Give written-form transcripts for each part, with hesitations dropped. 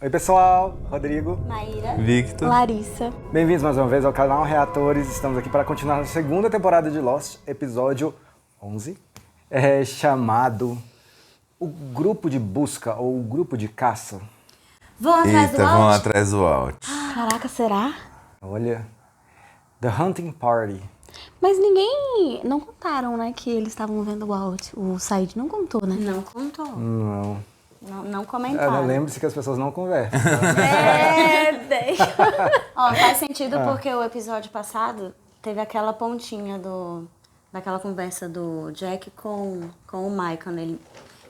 Oi pessoal, Rodrigo, Maíra, Victor, Larissa. bem-vindos mais uma vez ao canal Reatores. Estamos aqui para continuar a segunda temporada de Lost, episódio 11, chamado O Grupo de Busca ou O Grupo de Caça. Vão atrás do vão Walt? atrás do Walt. Caraca, será? Olha, The Hunting Party. Mas ninguém... Não contaram, né, que eles estavam vendo o Walt. O Said não contou, né? Não contou. Não comentaram. Lembre-se que as pessoas não conversam. Ó, faz sentido porque o episódio passado teve aquela pontinha daquela conversa do Jack com o Michael.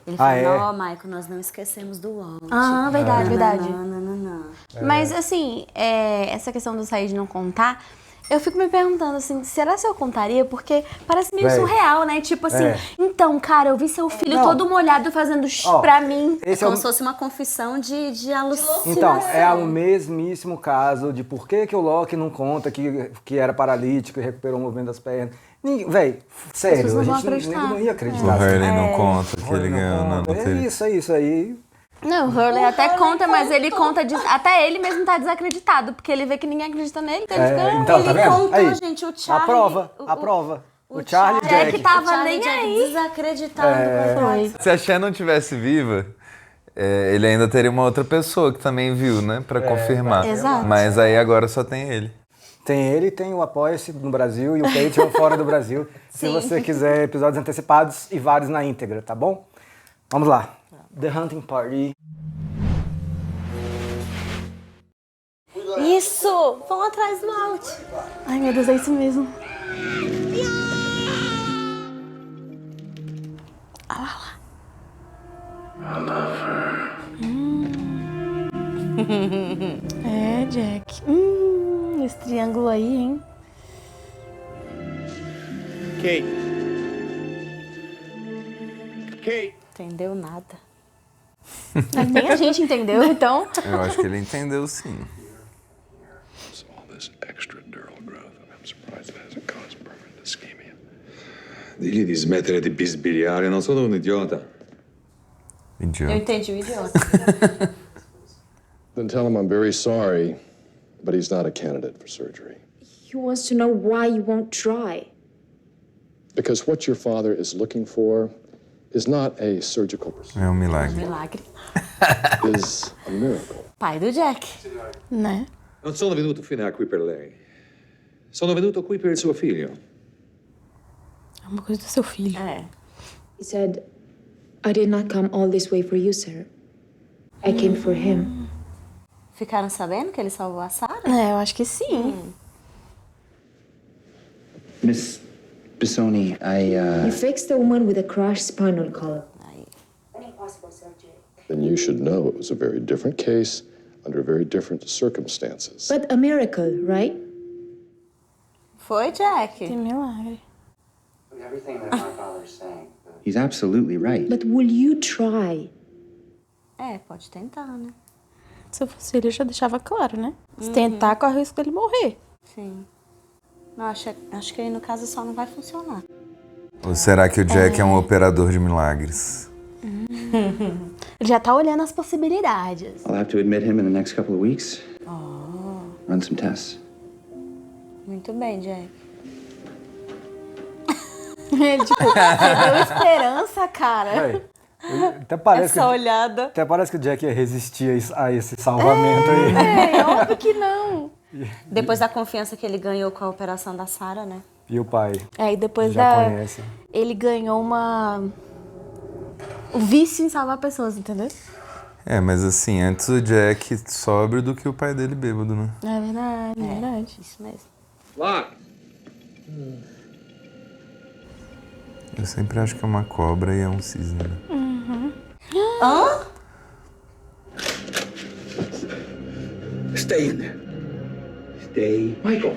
Ele falou, Michael, nós não esquecemos do Walt. Ah, verdade. Não. Mas, assim, essa questão do Said não contar... Eu fico me perguntando, assim, será que eu contaria? Porque parece meio surreal, né? Tipo assim, então, cara, eu vi seu filho todo molhado fazendo pra mim. Como se fosse uma confissão de alucinação. Então, é o mesmíssimo caso de por que o Loki não conta que era paralítico e recuperou o movimento das pernas. Véi, sério, a gente não ia acreditar. O Hurley não conta que ele ganhou na loteria. É isso aí. Não, o Hurley até conta, mas ele conta... Até ele mesmo tá desacreditado, porque ele vê que ninguém acredita nele. Então ele fica... Então, tá vendo? Contou, aí, gente, o Charlie... A prova. O Charlie e Jack Jack. tava nem aí. Desacreditado. Se a Shannon tivesse viva, ele ainda teria uma outra pessoa que também viu, né? Pra confirmar. Exato. Mas aí agora só tem ele. Tem ele, tem o Apoia-se no Brasil e o Patreon fora do Brasil. Se você quiser episódios antecipados e vários na íntegra, tá bom? Vamos lá. The Hunting Party. Isso! Vão atrás do Walt. Ai, meu Deus, é isso mesmo. Olha lá. Jack. Esse triângulo aí, hein? Kate. Entendeu nada. Mas nem a gente entendeu, então. Eu acho que ele entendeu sim. All this extradural growth, I'm surprised it hasn't caused permanent ischemia. Digli di smettere di bisbigliare, non sono un idiota. Eu Idiota. entendi o idiota. Then tell him I'm very sorry, but he's not a candidate for surgery. He wants to know why you won't try. Because what your father is looking for is not a surgical procedure, É um milagre. Milagre. is a miracle. Pai do Jack. Né? Non sono venuto fino a qui per lei. Sono venuto qui per il suo figlio. É uma coisa do seu filho. He said, I did not come all this way for you, sir. I came for him. Ficaram sabendo que ele salvou a Sarah? Eu acho que sim. Miss Bissoni, You fixed a woman with a crushed spinal column. Then you should know it was a very different case under very different circumstances. But a miracle, right? Foi, Jack. Que milagre. everything that my father's saying. He's absolutely right. But will you try? Pode tentar, né? Se eu fosse ele, eu já deixava claro, né? Se tentar, corre o risco dele morrer. Sim. Não, acho que aí, no caso, só não vai funcionar. Ou será que o Jack é um operador de milagres? Ele já tá olhando as possibilidades. I'll have to admit him in the next couple of weeks. Run some tests. Muito bem, Jack. Ele, tipo, você deu esperança, cara. Até parece Essa olhada. Até parece que o Jack ia resistir a esse salvamento aí. Óbvio que não. Depois da confiança que ele ganhou com a operação da Sarah, né? E o pai? E depois já conhece. Ele ganhou o vício em salvar pessoas, entendeu? Mas assim, antes o Jack sóbrio do que o pai dele bêbado, né? É verdade. Isso mesmo. Lock! Eu sempre acho que é uma cobra e é um cisne. Né? Hã? Stay in there. Stay. Michael.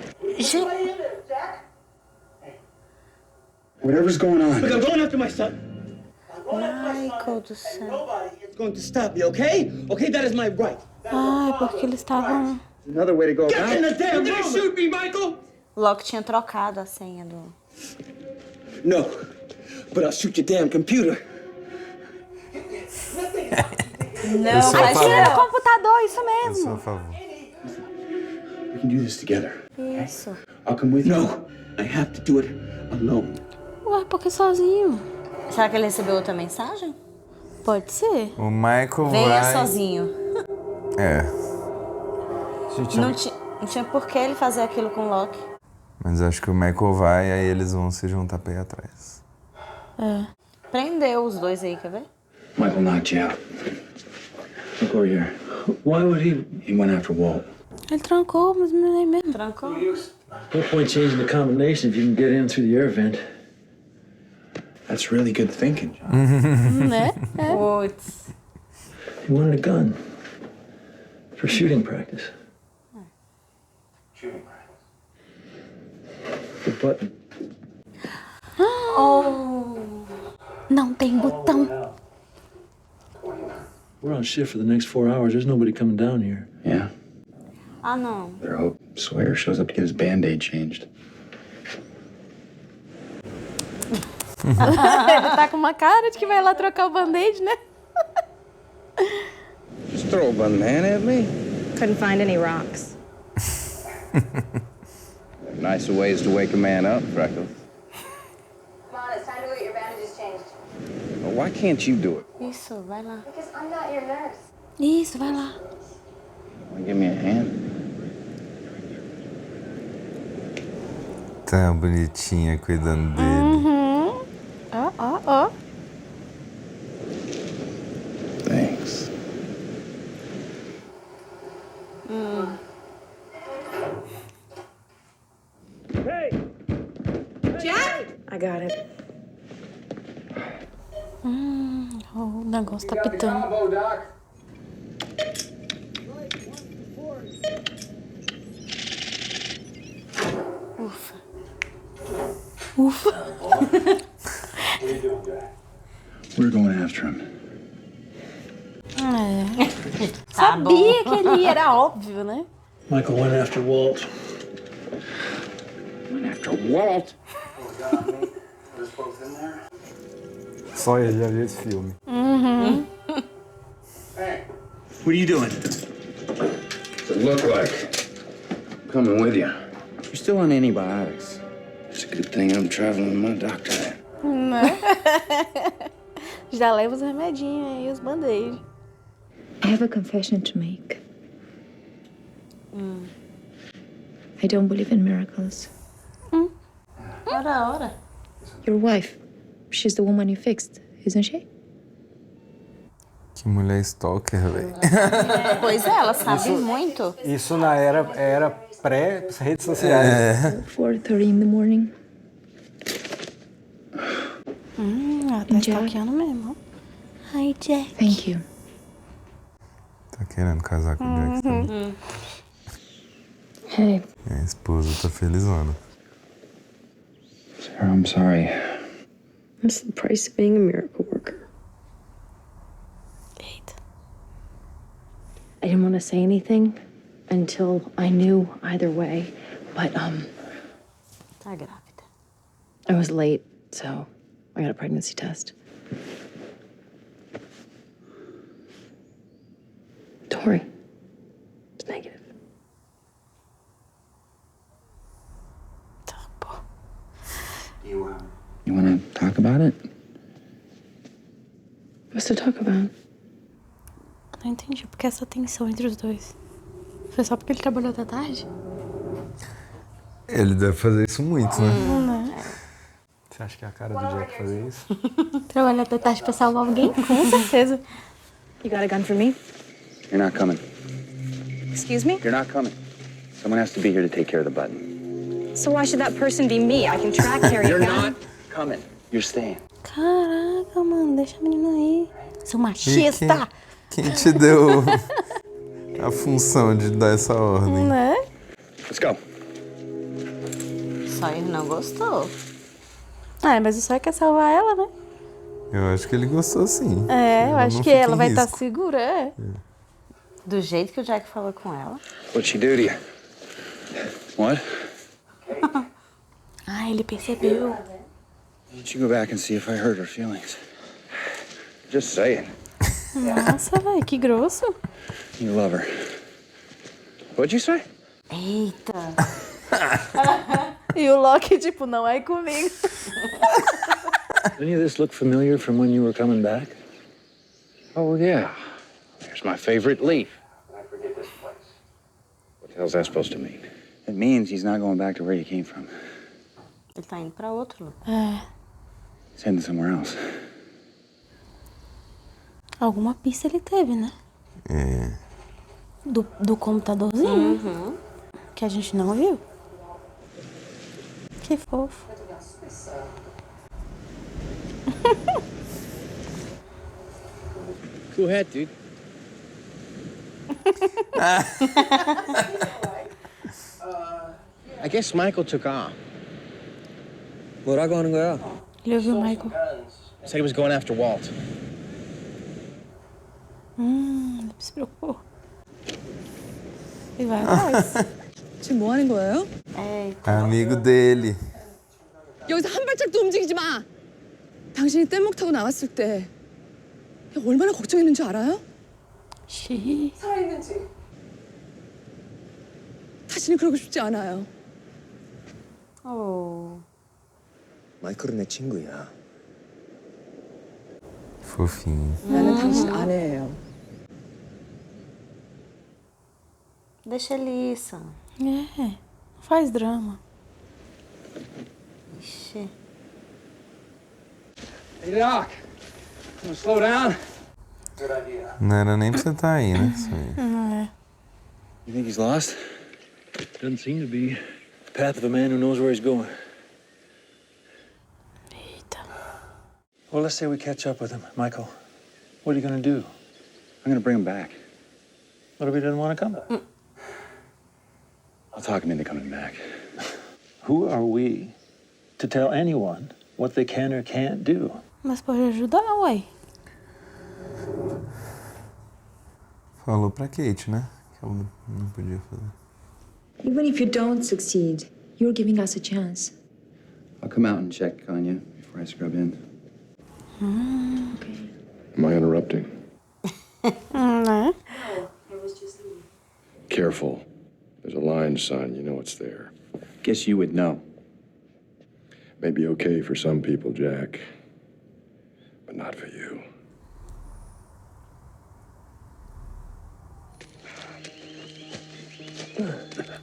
Whatever's going on. Look, I'm going after my son. Michael do céu. Nobody's going to stop me, okay? Okay, that is my right. Porque eles estavam... Another way to go Get in about the damn room! You're gonna shoot me, Michael? Locke tinha trocado a senha do... No, but I'll shoot your damn computer. Não, só atira falo- no computador computador, isso Eu mesmo. sou a favor. We can do this together. Isso. I'll come with you. No, I have to do it alone. Ué, por que sozinho? Será que ele recebeu outra mensagem? Pode ser. O Michael Venha vai... sozinho. É, Gente, Não tinha por que ele fazer aquilo com o Loki. mas acho que o Michael vai, aí eles vão se juntar pra ir atrás. Prendeu os dois aí, quer ver? Michael knocked you out. Look over here. Why would he? He went after Walt. Ele trancou, mas não é mesmo. Trancou? No point changing the combination if you can get in through the air vent. That's really good thinking, John. Né? Putz. He wanted a gun for shooting practice. Shooting practice. The button. Oh. Não tem botão. We're on shift for the next 4 hours. There's nobody coming down here. Yeah. Ah, não. Better hope Sawyer shows up to get his Band-Aid changed. Ele tá com uma cara de que vai lá trocar o band-aid, né? Just throw a banana at me. Couldn't find any rocks. Nicer ways to wake a man up, Freckles. Come on, it's time to get your bandages changed. Well, why can't you do it? Isso, vai lá. Because I'm not your nurse. Isso, vai lá. Wanna give me a hand? Tá bonitinha cuidando dele. Ó. Thanks. I got it. O negócio tá pitando. Ufa. We're going after him. Sabia que ele ia, era óbvio, né? Michael went after Walt. Went after Walt. só ele já viu esse filme. What are you doing? What's it look like? I'm coming with you. You're still on antibiotics. It's a good thing I'm traveling with my doctor then. Já leva os remedinhos aí, os band-aid. I have a confession to make. I don't believe in miracles. Ora. Your wife, she's the woman you fixed, isn't she? Que mulher stalker, velho. Pois é, ela sabe muito. Isso na era pré-redes sociais. 4:30 in the morning. Ela tá stalkeando mesmo. Ai, Jack. Thank you. Tá querendo casar com o Jack também. Hey, A esposa tá felizona. Sarah, I'm sorry. That's the price of being a miracle worker. Eita. I didn't want to say anything until I knew either way, but Tá grávida. I was late, so I got a pregnancy test. Don't worry. It's negative. Tá bom. You wanna talk about it? What's to talk about? Não entendi por que essa tensão entre os dois. Foi só porque ele trabalhou até tarde? Ele deve fazer isso muito, né? Você acha que é a cara do Jack fazer isso? Trabalhou até tarde pra salvar alguém? Com certeza. You got a gun for me? You're not coming. Excuse me? You're not coming. Someone has to be here to take care of the button. So why should that person be me? I can track carry You're a gun. not coming. You're staying. Caraca, mano, deixa a menina aí. Seu machista! Quem te deu a função de dar essa ordem? Né? Let's go. Só ele não gostou. Ah, mas o Sawyer quer salvar ela, né? Eu acho que ele gostou sim. É, eu Ela acho não que fica ela em vai estar risco. segura, é. Do jeito que o Jack falou com ela. What'd she do to you? What? Ah, ele percebeu. Why don't you go back and see if I hurt her feelings? Just saying. Nossa, velho, que grosso. You love her. What'd you say? Eita. E o Loki, tipo, não é comigo. Any of this look familiar from when you were coming back? Oh, yeah. There's my favorite leaf. I forget this place. What the hell's that supposed to mean? It means he's not going back to where he came from. Ele tá indo pra outro lugar. É. He's heading somewhere else. Alguma pista ele teve, né? É. Do computadorzinho. Que a gente não viu. Que fofo. Cool hat, dude. I guess Michael took off. 뭐라고 하는 거야? Ele ouviu o Michael. Said he was going after Walt. Ele se preocupou. E vai atrás. 지금 뭐 하는 거예요? Eita. Amigo dele. 여기서 한 발짝도 움직이지 마. 당신이 뗏목 타고 나왔을 때 얼마나 걱정했는 줄 알아요? Xiii. 살아있는지. 다시는 그러고 싶지 않아요. Oh. 마이클은 내 친구야. Fofinho. 나는 당신 아내예요. Deixa ele isso. É, não faz drama. Ixi. Hey, Doc. Wanna slow down? Não era nem pra você estar aí, né? Isso aí. Não é. You think he's lost? Doesn't seem to be. The path of a man who knows where he's going. Eita. Well, let's say we catch up with him. Michael, what are you gonna do? I'm gonna bring him back. What if he doesn't want to come? I'll talk him into coming back. Who are we to tell anyone what they can or can't do? Mas pode ajudar, uai. Falou pra Kate, né? Que ela não podia fazer. Even if you don't succeed, you're giving us a chance. I'll come out and check on you before I scrub in. Okay. Am I interrupting? Né? Careful. There's a line sign. You know it's there. Guess you would know. May be okay for some people, Jack, but not for you.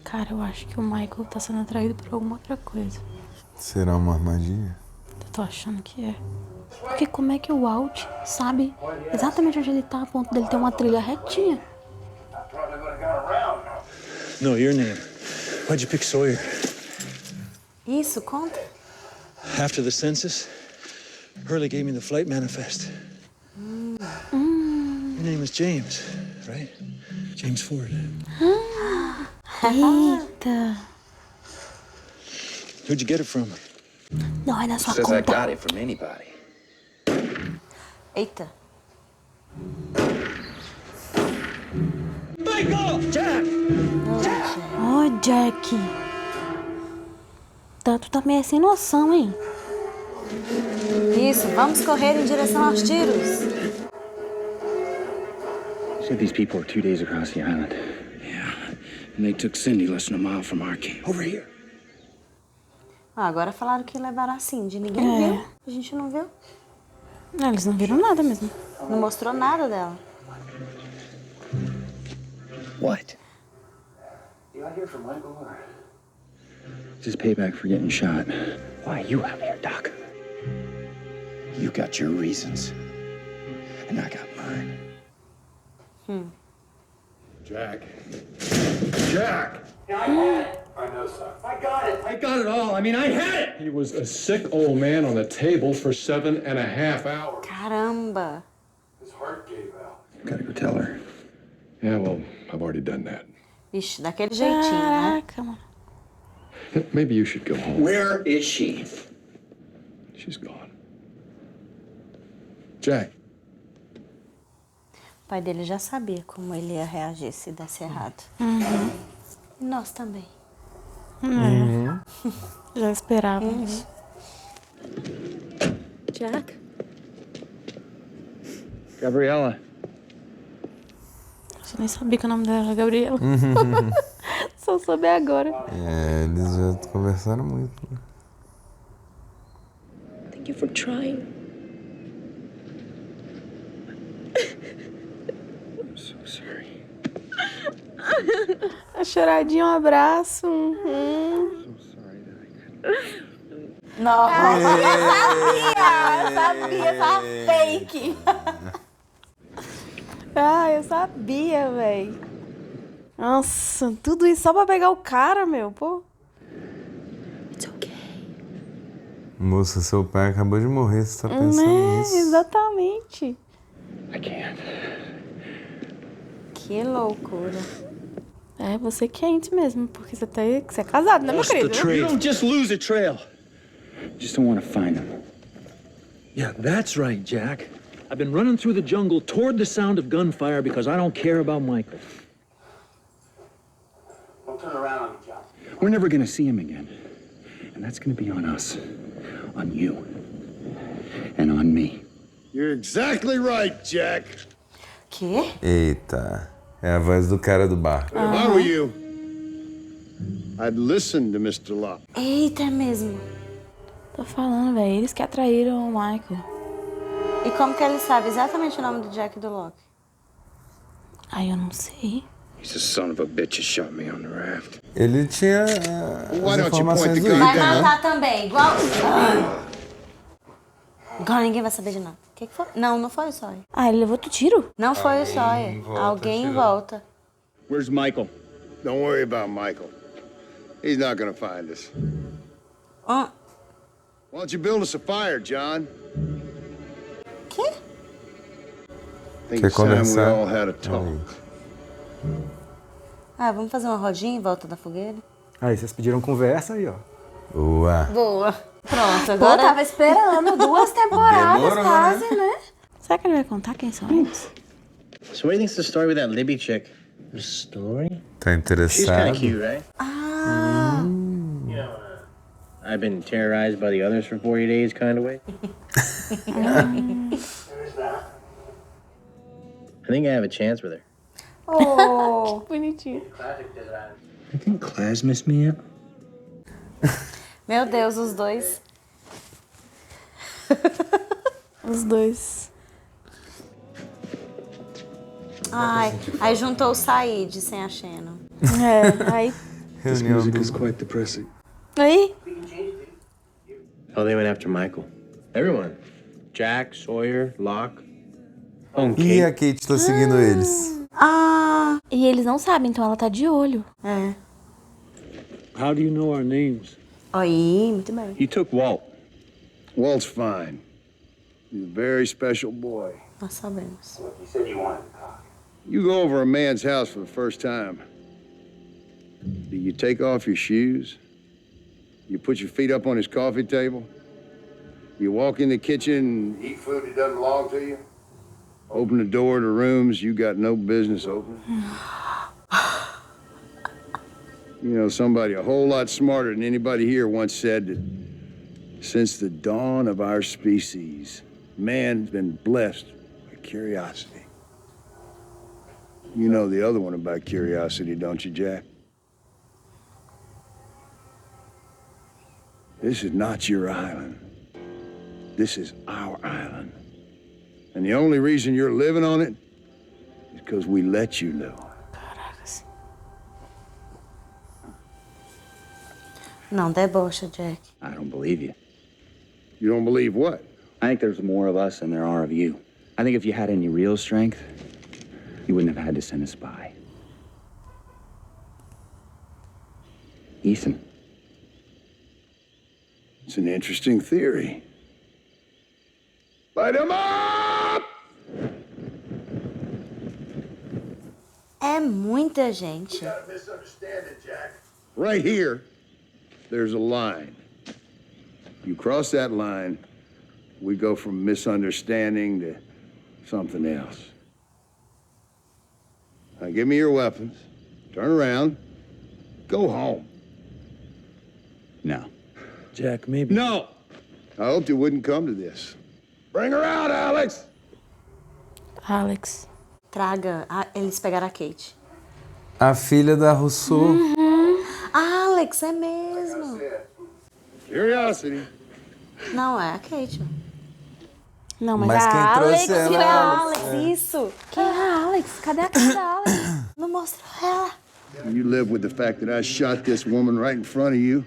Cara, eu acho que o Michael tá sendo atraído por alguma outra coisa. Será uma armadilha? Eu tô achando que é. Porque como é que o Walt sabe exatamente onde ele tá, a ponto dele ter uma trilha retinha? No, your name. Why'd you pick Sawyer? Isso, conta. After the census, Hurley gave me the flight manifest. Your name is James, right? James Ford. Eita. Who'd you get it from? Não é na sua Says I conta. got it from anybody. Eita. Ô, Jack. Tu tá meio sem noção, hein? Isso, vamos correr em direção aos tiros. Said these people were 2 days across the island. Yeah, and they took Cindy less than a mile from our camp. Over here. Ah, agora falaram que levaram a Cindy. Ninguém viu. A gente não viu. Não, eles não viram nada mesmo. Não mostrou nada dela. What? You out here for Michael or? This is payback for getting shot. Why are you out here, Doc? You got your reasons, and I got mine. Jack. Jack! I know, son. I got it all. I mean, I had it. He was a sick old man on the table for 7.5 hours. Caramba. His heart gave out. Gotta go tell her. Yeah, well, I've already done that. Ixi, daquele jeitinho, né? Caraca, mano. Maybe you should go home. Where is she? She's gone. Jack. O pai dele já sabia como ele ia reagir se desse errado. E nós também. Já esperávamos. Jack? Gabriella, Você nem sabia que o nome dela era Gabriela. Só soube agora. É, eles já conversaram muito. Né? Thank you for trying. I'm so sorry. A choradinha, um abraço. I'm so sorry that I couldn't. Nossa, eu sabia, tá fake. Eu sabia, véi. Nossa, tudo isso só pra pegar o cara, meu, pô. It's okay. Moça, seu pai acabou de morrer, você tá pensando nisso? Exatamente. I can't. Que loucura. É, você quente mesmo, porque você é casado, né, meu querido? You don't just lose a trail. Just don't want to find him. Yeah, that's right, Jack. I've been running through the jungle toward the sound of gunfire because I don't care about Michael. Don't turn around on me, John. We're never going to see him again. And that's going to be on us. On you. And on me. You're exactly right, Jack. Quê? Eita, é a voz do cara do bar. If I were you, I'd listen to Mr. Locke. Eita, é mesmo. Tô falando, velho. Eles que atraíram o Michael. E como que ele sabe exatamente o nome do Jack e do Locke? Ai, eu não sei. He's the son of a bitch who shot me on the raft. Ele tinha Why as don't you point informações the do gun? Vai Ida, né? matar também, igual... Agora ninguém vai saber de nada. O que foi? Não, não foi o Sawyer. Ah, ele levou outro tiro? Não foi o Sawyer. Alguém em volta. Where's Michael? Don't worry about Michael. He's not gonna find us. Ah, Why don't you build us a fire, John? quê? Think Quer it's time we conversar? all had a talk. Ah, vamos fazer uma rodinha em volta da fogueira? Aí, vocês pediram conversa aí, ó. Boa. Boa. Pronto, Pô, agora... tava esperando 2 temporadas Demorou, quase, né? Será que ele vai contar quem são eles? So what do you think's the story with that Libby chick? The story? Tá She's interessado? kind of cute, right? Ah, You know, I've been terrorized by the others for 40 days kind of way. I think I have a chance with her. oh. Bonitinho. I think Class missed me yet. Meu Deus, os dois. Os dois. Ai, aí juntou o Said sem a Shannon. É, aí... This music is quite depressing. Aí? Oh, they went after Michael. Everyone. Jack, Sawyer, Locke. Oh, and E Kate. a Kate tá seguindo eles. Ah, E eles não sabem, então ela tá de olho. é. How do you know our names? Aí, muito bem. He took Walt. Walt's fine. He's a very special boy. Nós sabemos. Look, you said you wanted to talk. You go over a man's house for the first time. Do you take off your shoes? You put your feet up on his coffee table? You walk in the kitchen and eat food that doesn't belong to you? Open the door to rooms you got no business opening? You know, somebody a whole lot smarter than anybody here once said that since the dawn of our species, man's been blessed by curiosity. You know the other one about curiosity, don't you, Jack? This is not your island. This is our island. And the only reason you're living on it is because we let you live on it. Não debocha, Jack. I don't believe you. You don't believe what? I think there's more of us than there are of you. I think if you had any real strength, you wouldn't have had to send a spy. Ethan. It's an interesting theory. Light him up! É muita gente. You gotta misunderstand it, Jack. Right here, there's a line. You cross that line, we go from misunderstanding to something else. Now give me your weapons. Turn around. Go home. No. Jack, maybe. No! I hoped it wouldn't come to this. Bring her out, Alex! Alex. traga... eles pegaram a Kate. A filha da Rousseau. Alex, é mesmo. Curiosity. Não, é a Kate. Não, Mas a quem Alex... trouxe ela... É a Alex, isso. Quem é a Alex? Cadê a cara da Alex? Não mostrou ela. You live with the fact that I shot this woman right in front of you.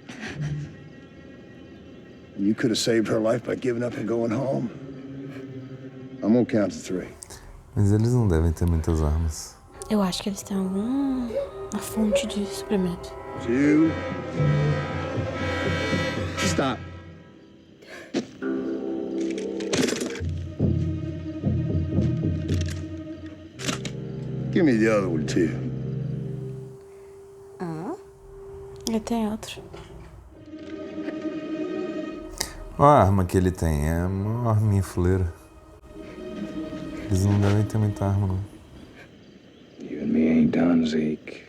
And you could have saved her life by giving up and going home. I'm gonna count to 3. Mas eles não devem ter muitas armas. Eu acho que eles têm alguma fonte de suprimento. 2. Stop. Give me the other one, too. Ele tem outro. Olha a arma que ele tem. É uma arminha fuleira. Eles não devem ter muita arma, não. You and me ain't done, Zeke.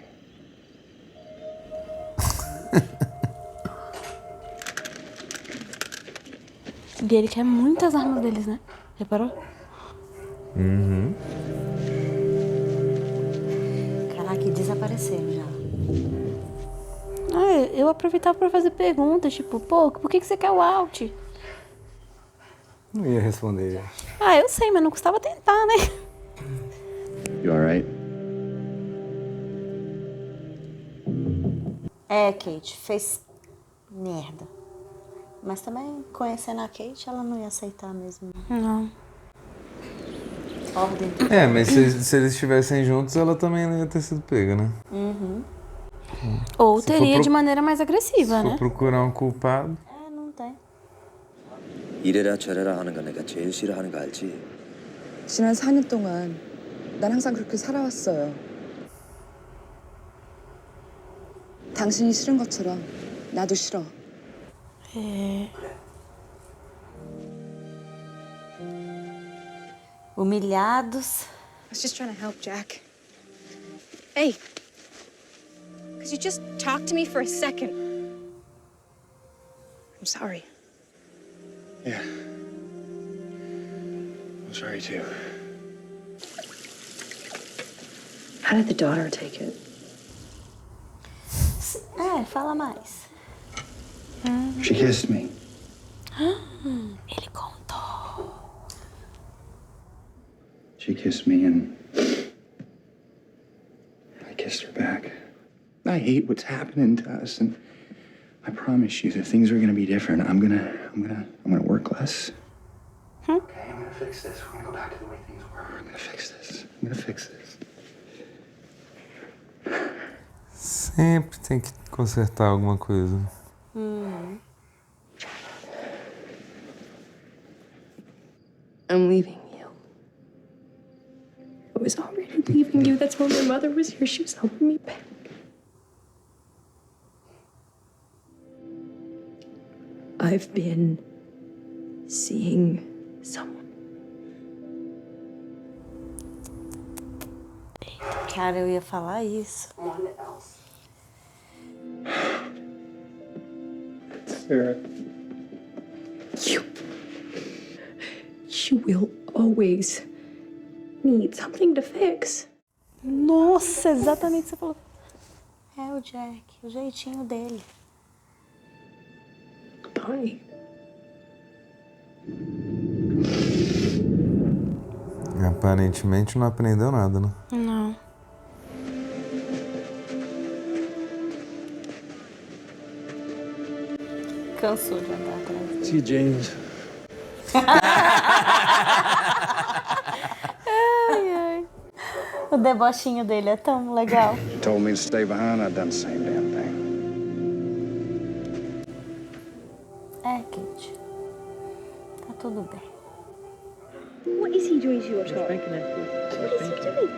E ele quer muitas armas deles, né? Reparou? Uhum. Caraca, e desapareceram já. Eu aproveitava pra fazer perguntas, tipo, pô, por que você quer o Alt? Não ia responder. Eu sei, mas não custava tentar, né? You alright? Kate, fez merda. Mas também, conhecendo a Kate, ela não ia aceitar mesmo. Não. Ordem. Mas se eles estivessem juntos, ela também não ia ter sido pega, né? Uhum. Ou teria de maneira mais agressiva, Se né? for procurar um culpado. Não tem. 이래라 저래라 하는 거 내가 제일 싫어하는 거 알지? 지난 4년 동안 난 항상 그렇게 살아왔어요. 당신이 싫은 것처럼 나도 싫어. Humilhados. I was just trying to help, Jack. Hey, could you just talk to me for a second? I'm sorry. Yeah. I'm sorry, too. How did the daughter take it? Fala mais. She kissed me. Ele contou. She kissed me and I kissed her back. I hate what's happening to us, and I promise you that things are gonna be different. I'm gonna work less. Okay, I'm gonna fix this. We're gonna go back to the way things were. I'm gonna fix this. I'm gonna fix this. Sempre tem que consertar alguma coisa. I'm leaving you. I was already leaving you. That's when my mother was here. She was helping me back. I've been seeing someone. Cara, eu ia falar isso. Sarah. You will always need something to fix. Nossa, exatamente o que você falou. É o Jack, o jeitinho dele. Goodbye. Aparentemente não aprendeu nada, né? Não. Cansou de andar atrás. See you, James. O debochinho dele é tão legal. You told me to stay behind, I'd done the same damn thing. Kate. Tá tudo bem. What is he doing to your top? What is he doing?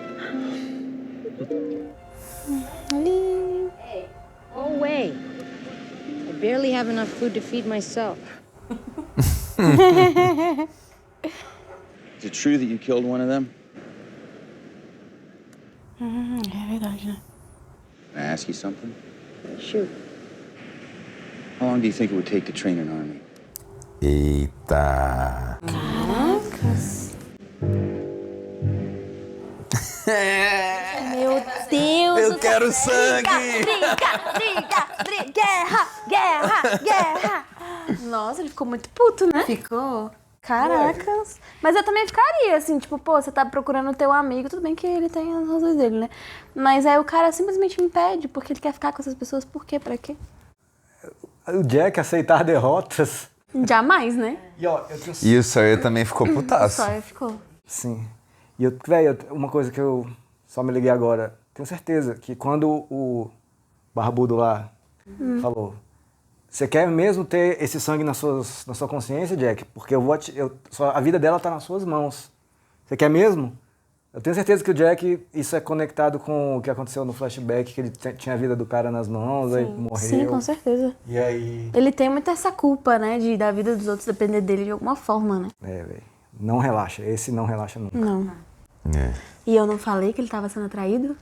Hey, go away. I barely have enough food to feed myself. Is it true that you killed one of them? É verdade, né? Can I ask you something? Shoot. How long do you think it would take to train an army? Eita. Caracas. Meu Deus! Eu quero sangue! Briga! Guerra! Nossa, ele ficou muito puto, né? Ficou? Caracas. Mas eu também ficaria, assim, tipo, pô, você tá procurando o teu amigo, tudo bem que ele tem as razões dele, né? Mas aí o cara simplesmente impede, porque ele quer ficar com essas pessoas, por quê? Pra quê? O Jack aceitar derrotas. Jamais, né? E o Sawyer também ficou O putaço. Sawyer ficou. Sim. E eu, velho, uma coisa que eu só me liguei agora, tenho certeza que quando o barbudo lá falou, você quer mesmo ter esse sangue na sua consciência, Jack? Porque a vida dela tá nas suas mãos. Você quer mesmo? Eu tenho certeza que o Jack, isso é conectado com o que aconteceu no flashback, que ele tinha a vida do cara nas mãos, aí morreu. Sim, com certeza. E aí... Ele tem muito essa culpa, né, da vida dos outros depender dele de alguma forma, né? É, velho. Não relaxa. Esse não relaxa nunca. Não. É. E eu não falei que ele tava sendo atraído?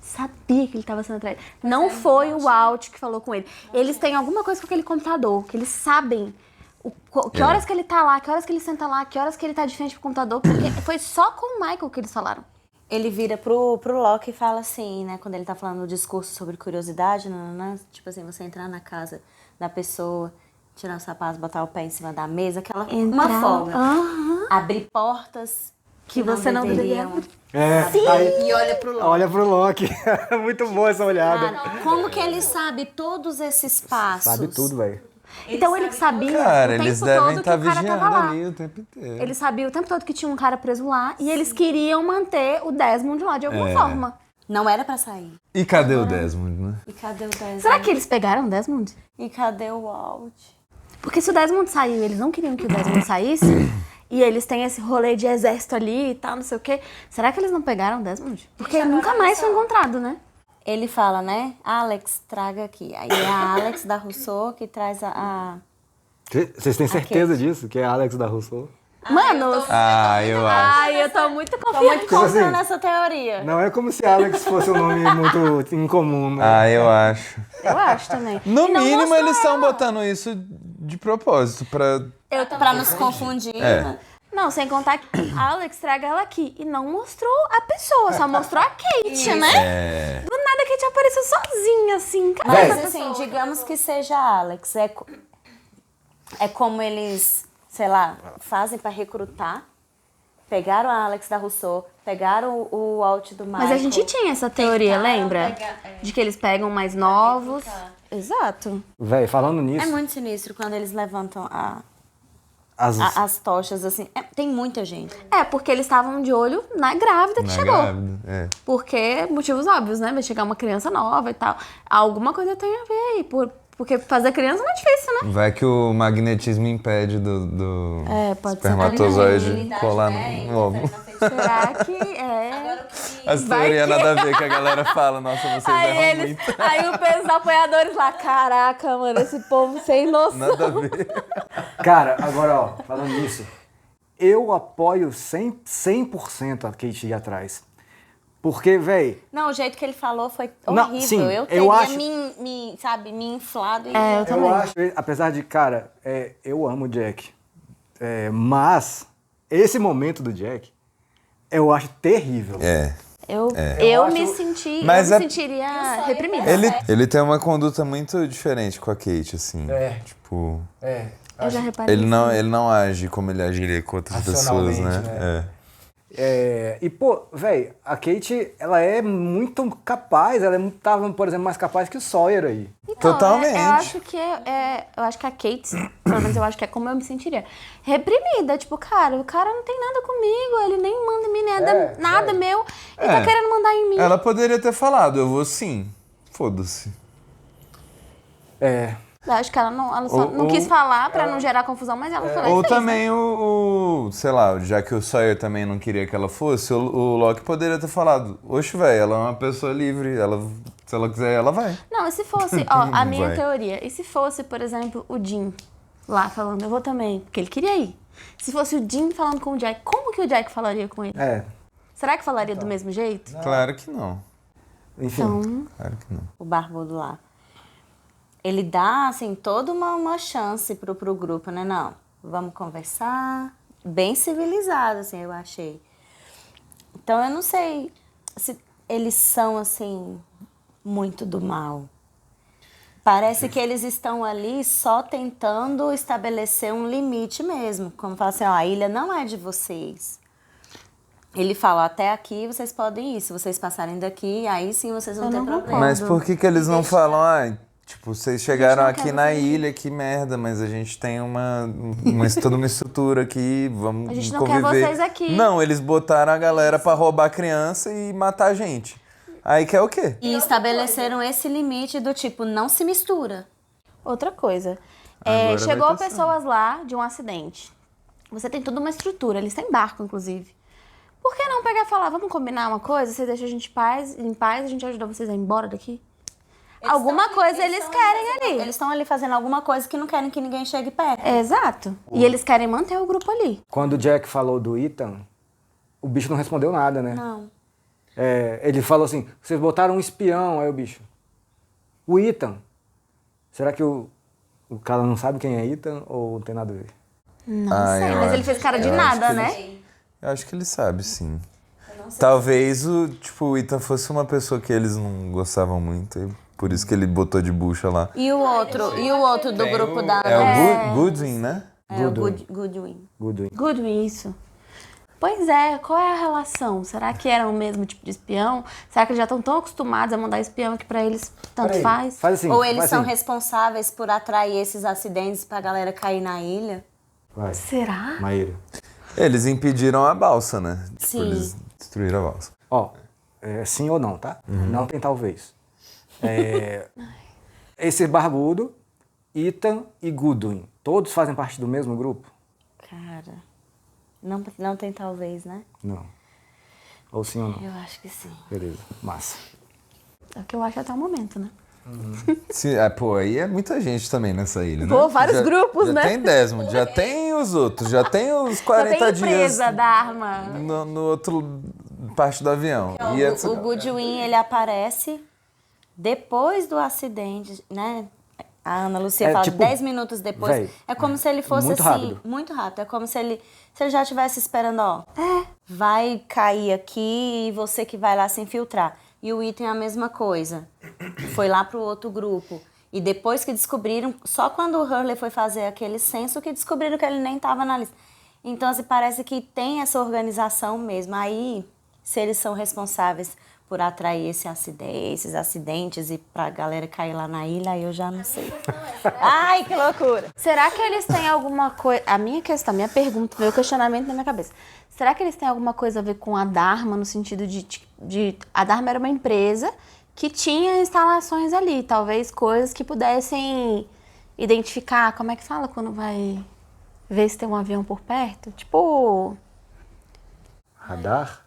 Sabia que ele tava sendo atraído. Não foi o Walt que falou com ele. Eles têm alguma coisa com aquele computador, que eles sabem que horas que ele tá lá, que horas que ele senta lá, que horas que ele tá de frente pro computador, porque foi só com o Michael que eles falaram. Ele vira pro Locke e fala assim, né? Quando ele tá falando o discurso sobre curiosidade, tipo assim, você entrar na casa da pessoa, tirar o sapato, botar o pé em cima da mesa, uma folga. Abrir portas que você não deveria. Sim. Aí, e olha pro Locke. Olha pro Locke. Muito boa essa olhada. Cara, como que ele sabe todos esses passos? Sabe tudo, velho. Então ele sabia Cara, o tempo eles devem todo que estar o cara tava vigiando lá. ali o tempo inteiro. Ele sabia o tempo todo que tinha um cara preso lá e eles queriam manter o Desmond lá de alguma forma. Não era pra sair. E cadê o Desmond, né? E cadê o Desmond? Será que eles pegaram o Desmond? E cadê o Walt? Porque se o Desmond saiu, eles não queriam que o Desmond saísse, e eles têm esse rolê de exército ali e tal, não sei o quê. Será que eles não pegaram o Desmond? Porque ele nunca mais foi encontrado, né? Ele fala, né? Alex, traga aqui. Aí é a Alex da Rousseau que traz Vocês têm certeza disso? Que é Alex da Rousseau? Mano, eu acho. Ai, eu tô muito confiante. Tô muito confiando assim, nessa teoria. Não é como se Alex fosse um nome muito incomum, né? Ah, eu acho. Eu acho também. No E não mínimo, mostrou eles estão ela. botando isso de propósito, pra... Pra nos confundir, né? Não, sem contar que Alex traga ela aqui e não mostrou a pessoa, só mostrou a Kate, né? É. Do nada a Kate apareceu sozinha, assim. Cara, Mas assim, digamos que seja a Alex. É como eles, sei lá, fazem pra recrutar. Pegaram a Alex da Rousseau, pegaram o Walt do Michael. Mas a gente tinha essa teoria, lembra? De que eles pegam mais novos. Exato. Véi, falando nisso... É muito sinistro quando eles levantam As tochas, assim. Tem muita gente. É, porque eles estavam de olho na grávida que chegou. Porque, motivos óbvios, né? Vai chegar uma criança nova e tal. Alguma coisa tem a ver aí. Porque fazer criança não é difícil, né? Vai que o magnetismo impede do pode espermatozoide colar no ovo. Será que é? As teorias nada a ver que a galera fala. Nossa, vocês erram muito. Aí o peso dos apoiadores lá, caraca, mano, esse povo sem noção. Nada a ver. Cara, agora, ó, falando nisso, eu apoio 100% a Kate ir atrás. Porque, véi... Não, o jeito que ele falou foi Não, horrível. sim, eu teria eu acho... me inflado. E... eu também. Eu acho, apesar de, cara, eu amo o Jack. Mas esse momento do Jack, eu acho terrível. Eu me sentiria reprimida. Ele tem uma conduta muito diferente com a Kate, assim. Tipo... Eu já reparei. Ele não age como ele agiria com outras pessoas, né? E, pô, velho, a Kate, ela é muito capaz, ela tava, por exemplo, mais capaz que o Sawyer aí. Então, totalmente. Eu acho que eu acho que a Kate, pelo menos eu acho que é como eu me sentiria. Reprimida, tipo, cara, o cara não tem nada comigo, ele nem manda em mim, nada meu, ele tá querendo mandar em mim. Ela poderia ter falado, eu vou sim. Foda-se. Eu acho que ela só não quis falar pra não gerar confusão, mas ela falou. Ou também sei lá, já que o Sawyer também não queria que ela fosse, o Locke poderia ter falado, oxe, velho, ela é uma pessoa livre, se ela quiser, ela vai. Não, e se fosse, ó, a minha Vai. teoria, e se fosse, por exemplo, o Jim lá falando, eu vou também, porque ele queria ir. Se fosse o Jim falando com o Jack, como que o Jack falaria com ele? Será que falaria do mesmo jeito? Claro que não. Enfim. Então... Claro que não. O barbudo lá. Ele dá, assim, toda uma chance pro grupo, né? Não, vamos conversar. Bem civilizado, assim, eu achei. Então eu não sei se eles são, assim, muito do mal. Parece que eles estão ali só tentando estabelecer um limite mesmo. Como falar assim, ó, a ilha não é de vocês. Ele fala, até aqui vocês podem ir. Se vocês passarem daqui, aí sim vocês vão ter problema. Mas por que eles não falam, tipo, vocês chegaram aqui na ilha, que merda, mas a gente tem toda uma estrutura aqui, vamos conviver. A gente não quer vocês aqui. Não, eles botaram a galera pra roubar a criança e matar a gente. Aí quer o quê? E estabeleceram esse limite do tipo, não se mistura. Outra coisa. Chegou pessoas lá de um acidente. Você tem toda uma estrutura, eles têm barco, inclusive. Por que não pegar e falar, vamos combinar uma coisa? Vocês deixam a gente em paz, a gente ajuda vocês a ir embora daqui? Alguma coisa eles querem ali. Eles estão ali fazendo alguma coisa que não querem que ninguém chegue perto. Exato. E eles querem manter o grupo ali. Quando o Jack falou do Ethan, o bicho não respondeu nada, né? Não. Ele falou assim, vocês botaram um espião, aí o bicho. O Ethan. Será que o cara não sabe quem é Ethan ou não tem nada a ver? Não sei, mas ele fez cara de nada, né? Eu acho que ele sabe, sim. Talvez o Ethan fosse uma pessoa que eles não gostavam muito, e por isso que ele botou de bucha lá. E o outro do grupo da... É o Goodwin, né? É o Goodwin. Goodwin, isso. Pois é, qual é a relação? Será que era o mesmo tipo de espião? Será que eles já estão tão acostumados a mandar espião que pra eles tanto faz? Ou eles são responsáveis por atrair esses acidentes pra galera cair na ilha? Será? Maíra. Eles impediram a balsa, né? Sim. Eles destruíram a balsa. Sim ou não, tá? Não tem talvez. Esse barbudo, Ethan e Goodwin, todos fazem parte do mesmo grupo? Cara, não tem talvez, né? Não. Ou sim ou não? Eu acho que sim. Beleza, massa. É o que eu acho até o momento, né? Sim, aí é muita gente também nessa ilha, né? Pô, vários grupos, já né? Já tem Desmond, já tem os outros, já tem os 40 já tem dias empresa da arma. no outro parte do avião. O Goodwin, ele aparece depois do acidente, né? A Ana Lucia fala 10 minutos depois. É como se ele fosse muito assim, rápido. Muito rápido. É como se ele já estivesse esperando, vai cair aqui e você que vai lá se infiltrar. E o Ethan é a mesma coisa. Foi lá pro outro grupo. E depois que descobriram, só quando o Hurley foi fazer aquele censo que descobriram que ele nem estava na lista. Então, assim, parece que tem essa organização mesmo. Aí, se eles são responsáveis por atrair esses acidentes e pra galera cair lá na ilha, aí eu já não sei. Ai, que loucura! Será que eles têm alguma coisa... A minha pergunta, meu questionamento na minha cabeça. Será que eles têm alguma coisa a ver com a Dharma, no sentido de... A Dharma era uma empresa que tinha instalações ali, talvez coisas que pudessem identificar... Como é que fala quando vai ver se tem um avião por perto? Tipo... Radar?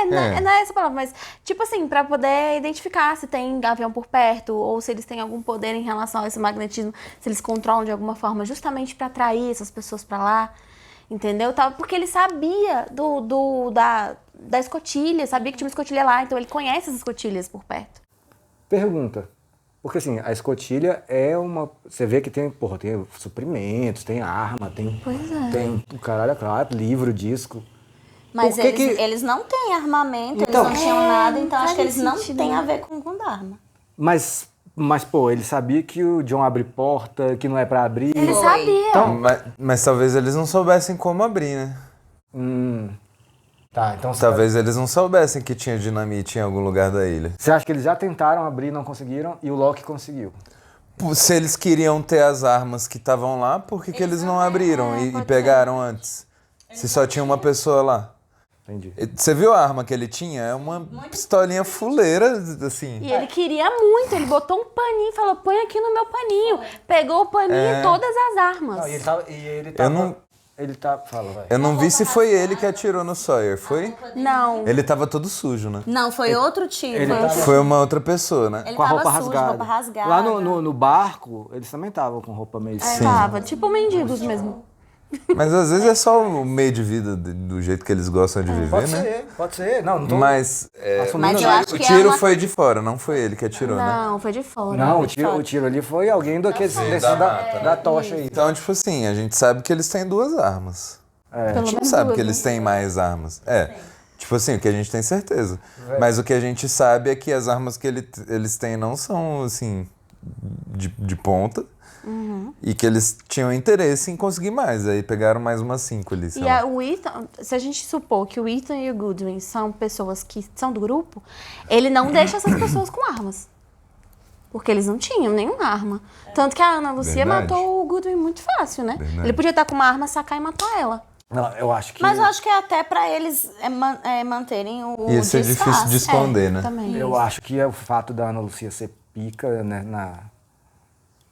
Não é essa palavra, mas tipo assim, pra poder identificar se tem avião por perto ou se eles têm algum poder em relação a esse magnetismo, se eles controlam de alguma forma, justamente pra atrair essas pessoas pra lá, entendeu? Porque ele sabia da escotilha, sabia que tinha uma escotilha lá, então ele conhece as escotilhas por perto. Pergunta. Porque assim, a escotilha é uma... Você vê que tem suprimentos, tem arma, tem... Pois é. Tem o caralho, claro, livro, disco... Mas eles não têm armamento, então, eles não tinham nada, então acho que eles não sentido, têm né? a ver com Dharma. Mas, pô, ele sabia que o John abre porta, que não é pra abrir. Ele sabia. Então, mas talvez eles não soubessem como abrir, né? Tá, então... Talvez eles não soubessem que tinha dinamite em algum lugar da ilha. Você acha que eles já tentaram abrir, não conseguiram, e o Locke conseguiu? Se eles queriam ter as armas que estavam lá, por que eles não abriram e pegaram antes? Se só tinha uma pessoa lá. Entendi. Você viu a arma que ele tinha? É uma pistolinha fuleira, assim. E ele queria muito, ele botou um paninho e falou, põe aqui no meu paninho. Pegou o paninho e todas as armas. Não, ele tava... Fala, vai. Eu não vi se foi ele que atirou no Sawyer, foi? Não. Ele tava todo sujo, né? Não, foi outro tiro. Foi uma outra pessoa, né? Ele com a roupa tava sujo, rasgada. roupa rasgada. Lá no barco, eles também estavam com roupa meio... Tava, tipo mendigos mesmo. Mas às vezes é só o meio de vida do jeito que eles gostam de viver, né? Pode ser. Não tô... Mas Mas eu acho o que tiro foi de fora, não foi ele que atirou, né? Não, foi de fora. Não, o tiro ali foi alguém desses da tocha aí. Então, tipo assim, a gente sabe que eles têm 2 armas. A gente não sabe que eles têm mais armas. Tipo assim, o que a gente tem certeza. Mas o que a gente sabe é que as armas que eles têm não são, assim, de ponta. E que eles tinham interesse em conseguir mais. Aí pegaram mais umas 5 ali, sei lá. O Ethan, se a gente supor que o Ethan e o Goodwin são pessoas que são do grupo, ele não deixa essas pessoas com armas. Porque eles não tinham nenhuma arma. Tanto que a Ana Lucia matou o Goodwin muito fácil, né? Ele podia estar com uma arma, sacar e matar ela. Não, eu acho que... Mas eu acho que é até pra eles manterem o Ia ser difícil de esconder, né? Também. Eu acho que o fato da Ana Lucia ser pica, né,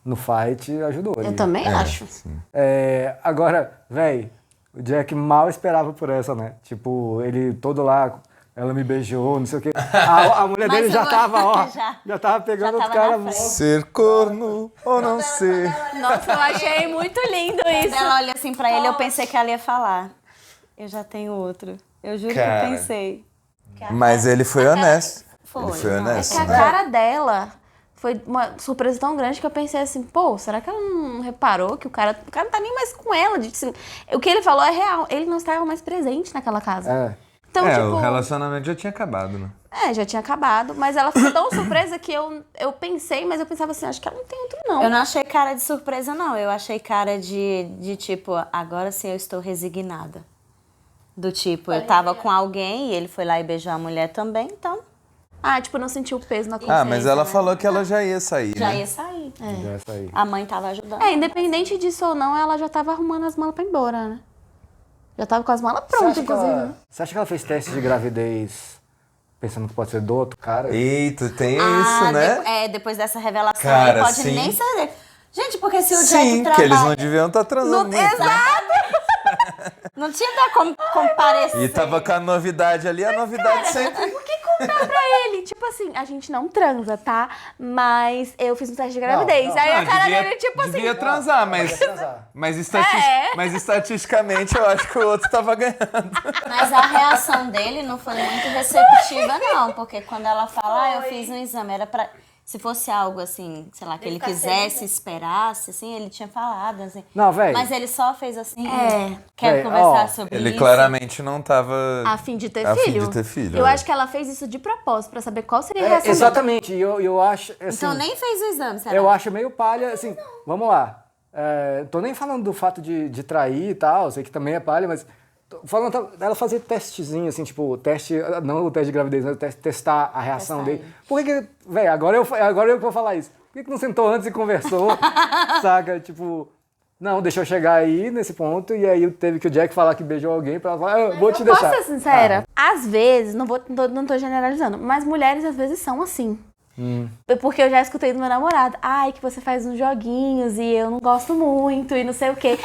no fight ajudou. Eu também acho. Agora, véi, o Jack mal esperava por essa, né? Tipo, ele todo lá, ela me beijou, não sei o quê. A mulher dele já tava, ó, já tava pegando outro cara. Ser corno ou não ser. Nossa, eu achei muito lindo isso. Ela olha assim pra ele, eu pensei que ela ia falar. Eu já tenho outro. Eu juro que eu pensei. Mas ele foi honesto. Ele foi honesto. É que a cara dela foi uma surpresa tão grande que eu pensei assim, pô, será que ela não reparou que o cara não tá nem mais com ela? Assim, o que ele falou é real. Ele não estava mais presente naquela casa. Então, tipo, o relacionamento já tinha acabado, né? Já tinha acabado, mas ela ficou tão surpresa que eu pensei, mas eu pensava assim, acho que ela não tem outro não. Eu não achei cara de surpresa, não. Eu achei cara de tipo, agora sim eu estou resignada. Do tipo, eu tava com alguém e ele foi lá e beijou a mulher também, então... tipo, não sentiu o peso na consciência. Mas ela né? falou que ela já ia sair, Já né? ia sair. Já ia sair. A mãe tava ajudando. Independente disso ou não, ela já tava arrumando as malas pra ir embora, né? Já tava com as malas prontas, inclusive. Você acha que ela fez teste de gravidez pensando que pode ser do outro cara? Eita, tem isso, né? Depois dessa revelação, Cara, ele pode sim. nem ser... Gente, porque se o Jack Sim, trabalha... que eles não deviam estar transando muito, né? Não tinha como comparecer. E tava com a novidade ali, a novidade sempre... Por que contar pra ele? Tipo assim, a gente não transa, tá? Mas eu fiz um teste de gravidez. Aí a cara dele, tipo assim... Devia transar, mas estatisticamente eu acho que o outro tava ganhando. Mas a reação dele não foi muito receptiva, não. Porque quando ela fala, eu fiz um exame, era pra... Se fosse algo assim, sei lá, que ele quisesse, esperasse, assim, ele tinha falado, assim. Não, velho. Mas ele só fez assim, quero conversar sobre isso. Ele claramente não tava a fim de ter filho. Eu acho que ela fez isso de propósito, pra saber qual seria a reação dele. Exatamente, e eu acho, assim... Então nem fez o exame, será? Eu acho meio palha, assim, vamos lá. Tô nem falando do fato de trair e tal, sei que também é palha, mas... Falando dela fazer testezinho, assim, tipo, não o teste de gravidez, mas testar a reação dele. Por que, velho, agora eu vou falar isso. Por que não sentou antes e conversou, saca? Tipo, não, deixa eu chegar aí nesse ponto, e aí teve que o Jack falar que beijou alguém pra ela falar, vou te deixar. Posso ser sincera? Às vezes, não tô generalizando, mas mulheres às vezes são assim. Porque eu já escutei do meu namorado, que você faz uns joguinhos e eu não gosto muito e não sei o quê.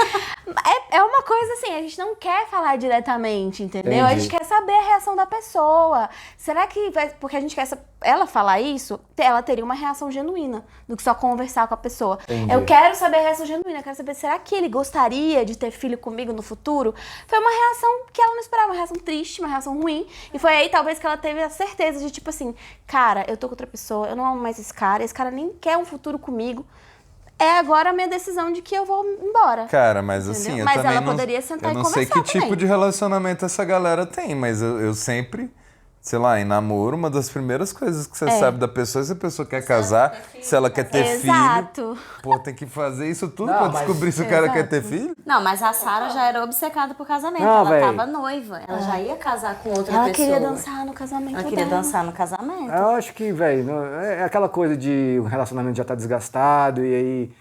É uma coisa assim, a gente não quer falar diretamente, entendeu? Entendi. A gente quer saber a reação da pessoa. Será que porque a gente quer ela falar isso, ela teria uma reação genuína do que só conversar com a pessoa. Entendi. Eu quero saber a reação genuína, eu quero saber, será que ele gostaria de ter filho comigo no futuro? Foi uma reação que ela não esperava, uma reação triste, uma reação ruim. E foi aí talvez que ela teve a certeza de tipo assim, cara, eu tô com outra pessoa, eu não amo mais esse cara nem quer um futuro comigo. É agora a minha decisão de que eu vou embora. Cara, mas assim, eu mas também ela poderia sentar e conversar. Eu não sei que tipo de relacionamento essa galera tem, mas eu sempre, sei lá, em namoro, uma das primeiras coisas que você sabe da pessoa, se a pessoa quer casar, se ela quer ter filho. Pô, tem que fazer isso tudo pra descobrir se o cara quer ter filho? Não, mas a Sarah já era obcecada por casamento. Não, ela tava noiva. Ela já ia casar com outra pessoa. Ela queria dançar no casamento Ela queria dançar no casamento. Eu acho que, velho, é aquela coisa de o relacionamento já tá desgastado e aí...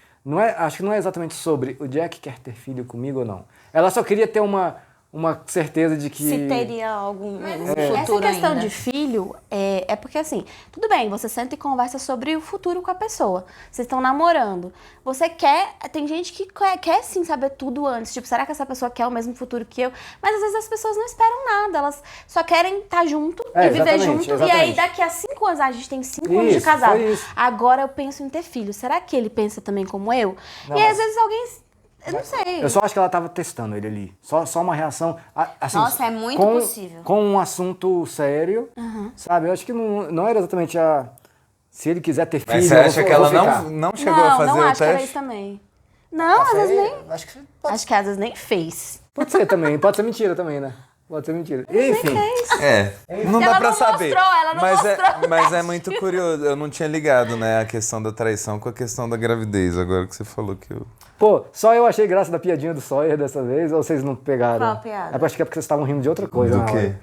acho que não é exatamente sobre o Jack quer ter filho comigo ou não. Ela só queria ter uma certeza de que... Se teria algum futuro essa questão ainda. de filho é porque assim, tudo bem, você senta e conversa sobre o futuro com a pessoa. Vocês estão namorando. Você quer... Tem gente que quer sim saber tudo antes. Tipo, será que essa pessoa quer o mesmo futuro que eu? Mas às vezes as pessoas não esperam nada. Elas só querem estar junto e viver junto. Exatamente. E aí daqui a 5 anos, a gente tem 5 anos de casado. Agora eu penso em ter filho. Será que ele pensa também como eu? Não, e às vezes alguém... Eu não sei. Eu só acho que ela tava testando ele ali. Só uma reação... Assim, Nossa, é muito possível. Com um assunto sério, sabe? Eu acho que não era exatamente a... Se ele quiser ter filho... Mas você acha que ela não chegou a fazer o teste? Não, acho que ela fez também. Não, às vezes nem... Acho que às vezes nem fez. Pode ser também. Pode ser mentira também, né? Pode ser mentira. Enfim. Não dá Ela pra não saber. mostrou, ela não mostrou. Mas é muito curioso. Eu não tinha ligado, né, a questão da traição com a questão da gravidez. Agora que você falou que eu... Pô, só eu achei graça da piadinha do Sawyer dessa vez, ou vocês não pegaram? Qual piada? Acho que é porque vocês estavam rindo de outra coisa. Do quê?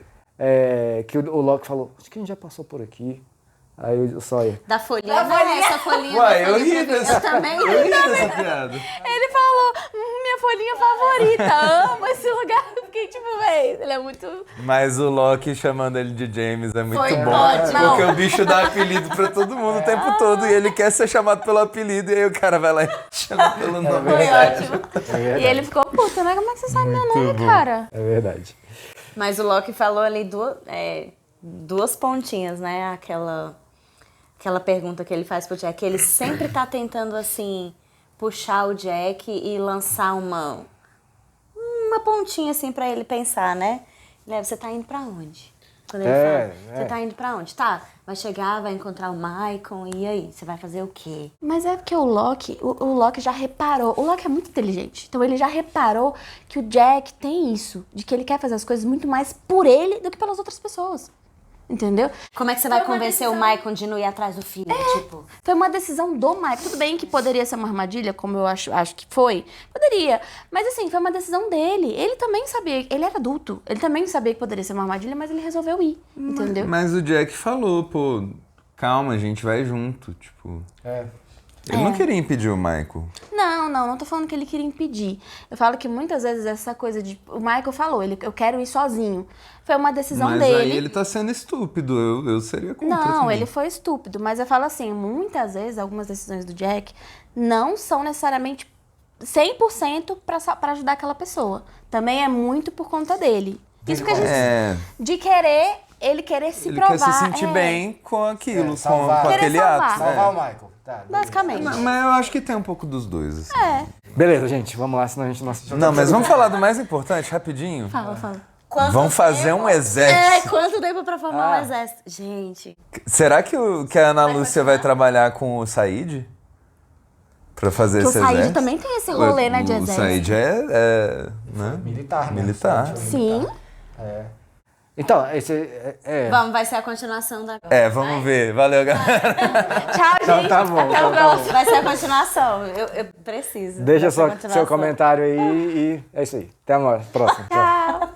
Que o Locke falou, acho que a gente já passou por aqui. Aí o Sawyer... Da folhinha. Não, essa folhinha. Uai, da eu folhinha ri pra mim. dessa, Eu também eu ri ri. dessa piada. Ele falou, minha folhinha favorita, amo esse lugar. Eu fiquei tipo, véi, ele é muito... Mas o Locke chamando ele de James é muito Foi bom. ótimo. Porque o bicho dá apelido pra todo mundo o tempo todo e ele quer ser chamado pelo apelido e aí o cara vai lá e chama pelo nome. Foi ótimo. E ele ficou, puta, né? Como é que você sabe meu nome, cara? É verdade. Mas o Locke falou ali duas pontinhas, né? Aquela pergunta que ele faz pro Jack. Ele sempre tá tentando, assim, puxar o Jack e lançar uma pontinha, assim, pra ele pensar, né? Você tá indo pra onde? Quando ele fala, você tá indo pra onde? Tá, vai chegar, vai encontrar o Michael, e aí? Você vai fazer o quê? Mas é porque o Locke já reparou. O Locke é muito inteligente. Então ele já reparou que o Jack tem isso. De que ele quer fazer as coisas muito mais por ele do que pelas outras pessoas. Entendeu? Como é que você vai convencer o Michael de não ir atrás do filho? Tipo? Foi uma decisão do Michael. Tudo bem que poderia ser uma armadilha, como eu acho que foi. Poderia. Mas assim, foi uma decisão dele. Ele também sabia, ele era adulto. Ele também sabia que poderia ser uma armadilha, mas ele resolveu ir. Entendeu? Mas o Jack falou, pô, calma, a gente vai junto, tipo... Ele não queria impedir o Michael. Não tô falando que ele queria impedir. Eu falo que muitas vezes essa coisa de... O Michael falou, eu quero ir sozinho. Foi uma decisão mas dele. Mas aí ele tá sendo estúpido, eu seria contra. Não, também. ele foi estúpido. Mas eu falo assim, muitas vezes, algumas decisões do Jack não são necessariamente 100% pra ajudar aquela pessoa. Também é muito por conta dele. Isso que a gente... De querer, ele querer se provar. Ele quer se sentir bem com aquilo, com aquele salvar. ato. Salvar o Michael. Tá, basicamente. Mas eu acho que tem um pouco dos dois, assim. Beleza, gente, vamos lá, senão a gente não assiste. Não, mas vamos falar do mais importante, rapidinho. Fala. Vamos fazer um exército. Quanto tempo pra formar um exército? Gente. Será que a Ana Lúcia vai trabalhar com o Said? Pra fazer esse exército? O Said também tem esse rolê, né, de exército. O Said é né? Militar, né? Militar. Sim. Então, esse Vamos, vai ser a continuação da... Vamos ver. Valeu, galera. Tchau, gente. Então tá bom. Até o próximo. Vai ser a continuação. Eu preciso. Deixa seu comentário aí e é isso aí. Até a próxima. Tchau.